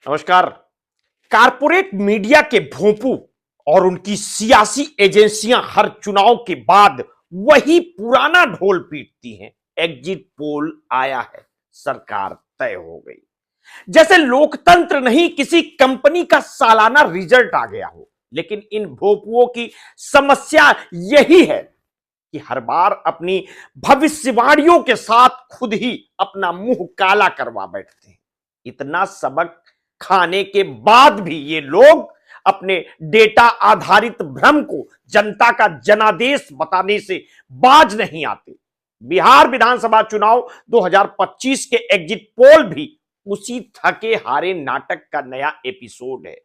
नमस्कार। Corporate media के भोंपू और उनकी सियासी एजेंसियां हर चुनाव के बाद वही पुराना ढोल पीटती हैं। एग्जिट पोल आया है, सरकार तय हो गई। जैसे लोकतंत्र नहीं, किसी कंपनी का सालाना रिजल्ट आ गया हो। लेकिन इन भोंपुओं की समस्या यही है कि हर बार अपनी भविष्यवाणियों के साथ खुद ही अपना मुंह काला करवा बैठते हैं। इतना सबक खाने के बाद भी ये लोग अपने डेटा आधारित भ्रम को जनता का जनादेश बताने से बाज नहीं आते। बिहार विधानसभा चुनाव 2025 के एग्जिट पोल भी उसी थके हारे नाटक का नया एपिसोड है।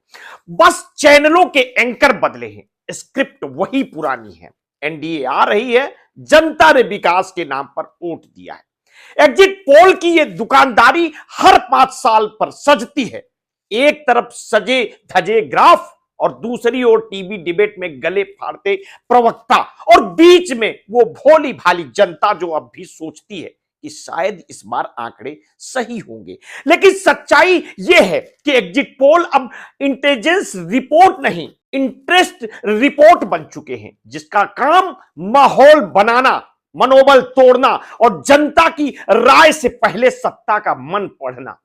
बस चैनलों के एंकर बदले हैं, स्क्रिप्ट वही पुरानी है। एनडीए आ रही है, जनता ने विकास के नाम पर वोट दिया है। एग्जिट पोल की यह दुकानदारी हर 5 साल पर सजती है। एक तरफ सजे धजे ग्राफ और दूसरी ओर टीवी डिबेट में गले फाड़ते प्रवक्ता, और बीच में वो भोली भाली जनता जो अब भी सोचती है कि शायद इस बार आंकड़े सही होंगे। लेकिन सच्चाई यह है कि एग्जिट पोल अब इंटेलिजेंस रिपोर्ट नहीं, इंटरेस्ट रिपोर्ट बन चुके हैं, जिसका काम माहौल बनाना, मनोबल तोड़ना और जनता की राय से पहले सत्ता का मन पढ़ना।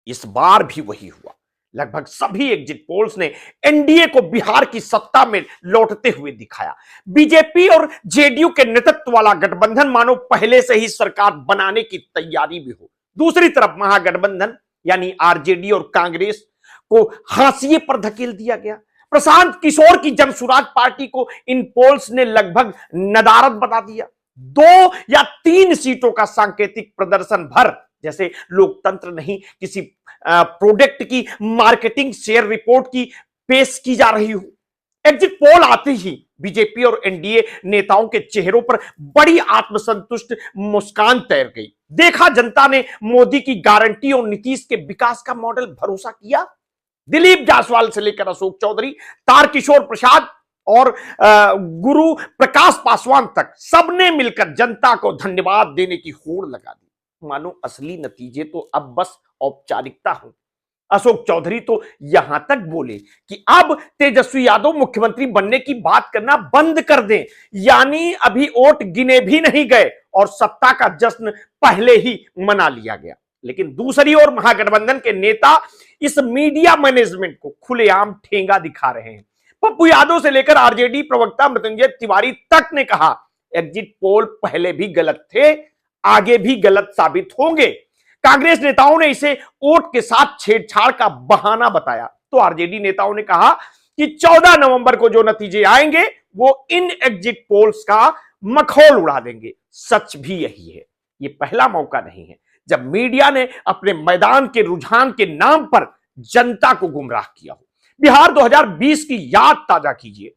इस बार भी वही हुआ। लगभग सभी एग्जिट पोल्स ने एनडीए को बिहार की सत्ता में लौटते हुए दिखाया। बीजेपी और जेडीयू के नेतृत्व वाला गठबंधन मानो पहले से ही सरकार बनाने की तैयारी में हो। दूसरी तरफ महागठबंधन यानी आरजेडी और कांग्रेस को हाशिए पर धकेल दिया गया। प्रशांत किशोर की जनसुराज पार्टी को इन पोल्स ने लगभग नदारद बता दिया। 2 या 3 सीटों का सांकेतिक प्रदर्शन भर, जैसे लोकतंत्र नहीं किसी प्रोडक्ट की मार्केटिंग शेयर रिपोर्ट की पेश की जा रही हो। एग्जिट पोल आते ही बीजेपी और एनडीए नेताओं के चेहरों पर बड़ी आत्मसंतुष्ट मुस्कान तैर गई। देखा, जनता ने मोदी की गारंटी और नीतीश के विकास का मॉडल भरोसा किया। दिलीप जायसवाल से लेकर अशोक चौधरी, तारकिशोर प्रसाद और गुरु प्रकाश पासवान तक सबने मिलकर जनता को धन्यवाद देने की होड़ लगा दी। मानो असली नतीजे तो अब बस औपचारिकता हो। अशोक चौधरी तो यहां तक बोले कि अब तेजस्वी यादव मुख्यमंत्री बनने की बात करना बंद कर दें, यानी अभी वोट गिने भी नहीं गए और सत्ता का जश्न पहले ही मना लिया गया। लेकिन दूसरी ओर महागठबंधन के नेता इस मीडिया मैनेजमेंट को खुलेआम ठेंगा दिखा रहे हैं। पप्पू यादव से लेकर आरजेडी प्रवक्ता मृत्युंजय तिवारी तक ने कहा, एग्जिट पोल पहले भी गलत थे, आगे भी गलत साबित होंगे। कांग्रेस नेताओं ने इसे वोट के साथ छेड़छाड़ का बहाना बताया, तो आरजेडी नेताओं ने कहा कि 14 नवंबर को जो नतीजे आएंगे वो इन एग्जिट पोल्स का मखौल उड़ा देंगे। सच भी यही है। ये पहला मौका नहीं है जब मीडिया ने अपने मैदान के रुझान के नाम पर जनता को गुमराह किया हो। बिहार 2020 की याद ताजा कीजिए।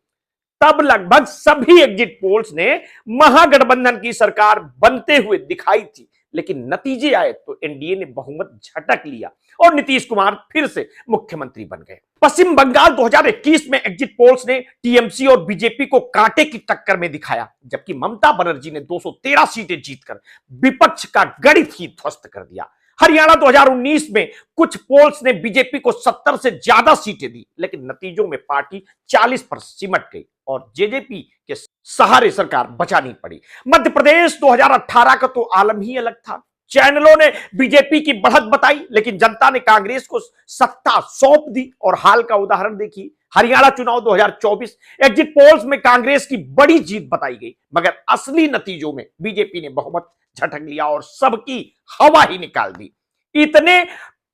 तब लगभग सभी एग्जिट पोल्स ने महागठबंधन की सरकार बनते हुए दिखाई थी, लेकिन नतीजे आए तो एनडीए ने बहुमत झटक लिया और नीतीश कुमार फिर से मुख्यमंत्री बन गए। पश्चिम बंगाल 2021 में एग्जिट पोल्स ने टीएमसी और बीजेपी को कांटे की टक्कर में दिखाया, जबकि ममता बनर्जी ने 213 सीटें जीतकर विपक्ष का गणित ही ध्वस्त कर दिया। हरियाणा 2019 में कुछ पोल्स ने बीजेपी को 70 से ज्यादा सीटें दी, लेकिन नतीजों में पार्टी 40 पर सिमट गई और जेजेपी के सहारे सरकार बचानी पड़ी। मध्य प्रदेश 2018 का तो आलम ही अलग था। चैनलों ने बीजेपी की बढ़त बताई, लेकिन जनता ने कांग्रेस को सत्ता सौंप दी। और हाल का उदाहरण देखिए, हरियाणा चुनाव 2024 एग्जिट पोल्स में कांग्रेस की बड़ी जीत बताई गई, मगर असली नतीजों में बीजेपी ने बहुमत झटक लिया और सबकी हवा ही निकाल दी। इतने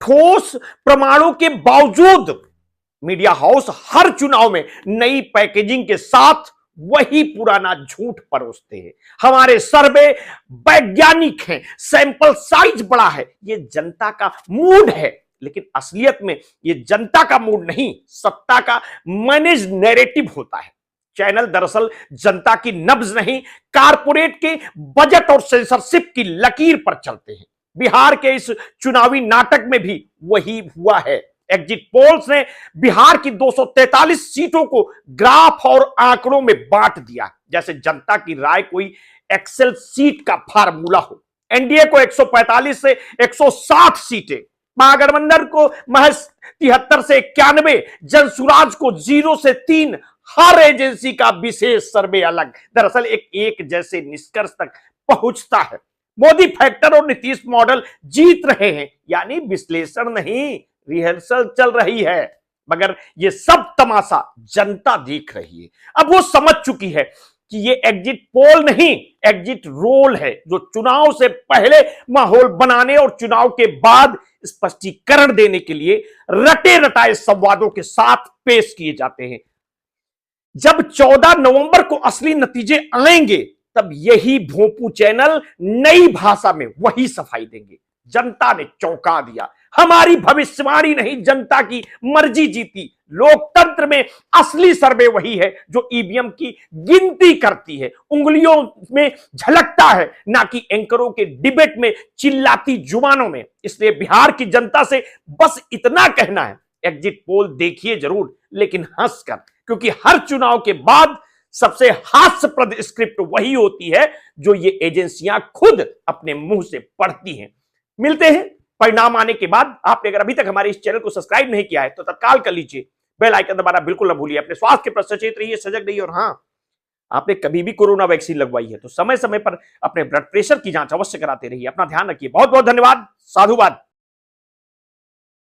ठोस प्रमाणों के बावजूद मीडिया हाउस हर चुनाव में नई पैकेजिंग के साथ वही पुराना झूठ परोसते हैं। हमारे सर्वे वैज्ञानिक हैं, सैंपल साइज बड़ा है, ये जनता का मूड है। लेकिन असलियत में ये जनता का मूड नहीं, सत्ता का मैनेज नैरेटिव होता है। चैनल दरअसल जनता की नब्ज नहीं, कारपोरेट के बजट और सेंसरशिप की लकीर पर चलते हैं। बिहार के इस चुनावी नाटक में भी वही हुआ है। एग्जिट पोल्स ने बिहार की 243 सीटों को ग्राफ और आंकड़ों में बांट दिया, जैसे जनता की राय कोई एक्सेल सीट का फार्मूला हो। एनडीए को 145 से 160 सीटें, महागठबंधन को महज 73 से 91, जनसुराज को 0 से 3, हर एजेंसी का विशेष सर्वे अलग, दरअसल एक जैसे निष्कर्ष तक पहुंचता है। मोदी फैक्टर और नीतीश मॉडल जीत रहे हैं, यानी विश्लेषण नहीं, रिहर्सल चल रही है, मगर ये सब तमाशा जनता देख रही है। अब वो समझ चुकी है कि ये एग्जिट पोल नहीं, एग्जिट रोल है, जो चुनाव से पहले माहौल बनाने और चुनाव के बाद स्पष्टीकरण देने के लिए रटे रटाए संवादों के साथ पेश किए जाते हैं। जब 14 नवंबर को असली नतीजे आएंगे, तब यही भोंपू चैनल नई भाषा में वही सफाई देंगे। जनता ने चौंका दिया, हमारी भविष्यवाणी नहीं, जनता की मर्जी जीती। लोकतंत्र में असली सर्वे वही है जो ईवीएम की गिनती करती है, उंगलियों में झलकता है, ना कि एंकरों के डिबेट में चिल्लाती जुबानों में। इसलिए बिहार की जनता से बस इतना कहना है, एग्जिट पोल देखिए जरूर, लेकिन हंसकर, क्योंकि हर चुनाव के बाद सबसे हास्यप्रद स्क्रिप्ट वही होती है जो ये एजेंसियां खुद अपने मुंह से पढ़ती हैं। मिलते हैं परिणाम आने के बाद। आपने अगर अभी तक हमारे इस चैनल को सब्सक्राइब नहीं किया है तो तत्काल कर लीजिए, बेल आइकन दबाना बिल्कुल न भूलिए। अपने स्वास्थ्य के प्रति सचेत रहिए, सजग रहिए, और हां, आपने कभी भी कोरोना वैक्सीन लगवाई है तो समय समय पर अपने ब्लड प्रेशर की जांच अवश्य कराते रहिए। अपना ध्यान रखिए। बहुत बहुत धन्यवाद। साधुवाद।